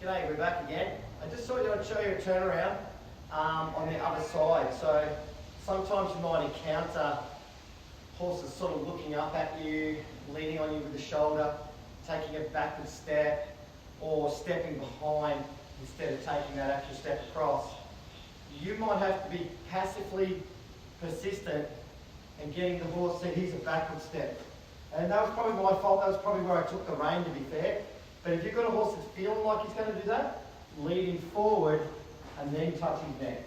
G'day, we're back again. I just thought I'd show you a turnaround on the other side. So sometimes you might encounter horses sort of looking up at you, leaning on you with the shoulder, taking a backward step, or stepping behind instead of taking that actual step across. You might have to be passively persistent and getting the horse to here's a backward step. And that was probably my fault. That was probably where I took the rein, to be fair. But if you've got a horse that's feeling like he's going to do that, lead him forward and then touch his neck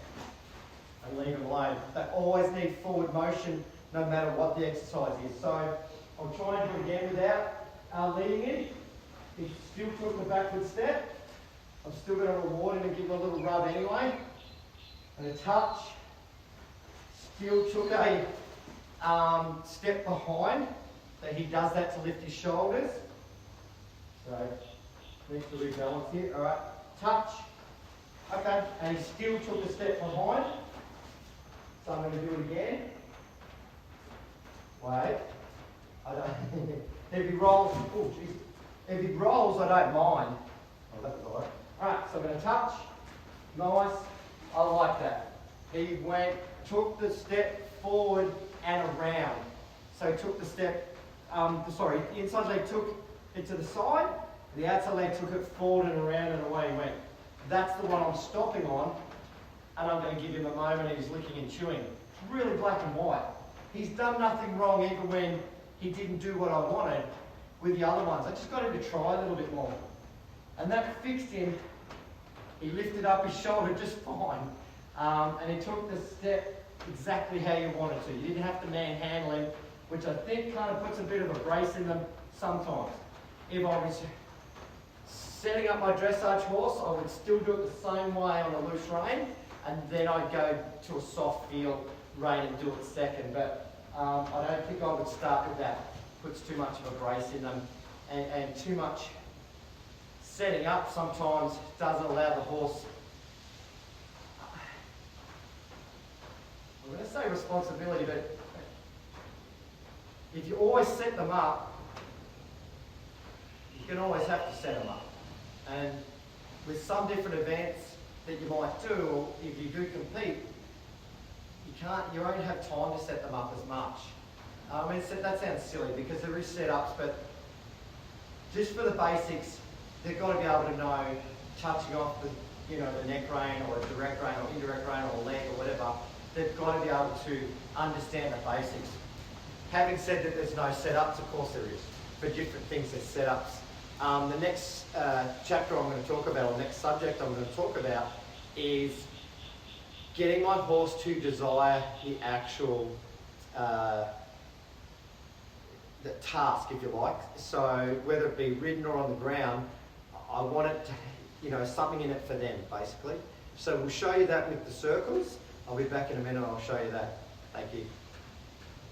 and leave him alone. They always need forward motion no matter what the exercise is. So I'll try and do it again without leading him. He still took the backward step. I'm still going to reward him and give him a little rub anyway. And a touch. Still took a step behind. So he does that to lift his shoulders. So needs to rebalance here. All right, touch. Okay, and he still took a step behind. So I'm going to do it again. Wait. I don't. If he rolls, oh jeez. If he rolls, I don't mind. Oh, that was all right. All right, so I'm going to touch. Nice. I like that. He took the step forward and around. So he took the step, the inside leg took it to the side, the outside leg took it forward and around and away he went. That's the one I'm stopping on, and I'm going to give him a moment and he's licking and chewing. It's really black and white. He's done nothing wrong even when he didn't do what I wanted with the other ones. I just got him to try a little bit more. And that fixed him. He lifted up his shoulder just fine. And he took the step exactly how you wanted to. You didn't have to manhandle him, which I think kind of puts a bit of a brace in them sometimes. If I was setting up my dressage horse, I would still do it the same way on a loose rein, and then I'd go to a soft feel rein and do it second. But I don't think I would start with that. Puts too much of a brace in them, and too much setting up sometimes doesn't allow the horse, I'm going to say responsibility, but if you always set them up, you can always have to set them up. And with some different events that you might do, or if you do compete, you won't have time to set them up as much. I mean, that sounds silly because there is setups, but just for the basics, they've got to be able to know touching off the neck rein or a direct rein or indirect rein or a leg or whatever. They've got to be able to understand the basics. Having said that there's no setups, of course there is. For different things there's setups. The next chapter I'm going to talk about, or next subject I'm going to talk about, is getting my horse to desire the actual the task, if you like. So whether it be ridden or on the ground, I want it to, something in it for them, basically. So we'll show you that with the circles. I'll be back in a minute and I'll show you that. Thank you.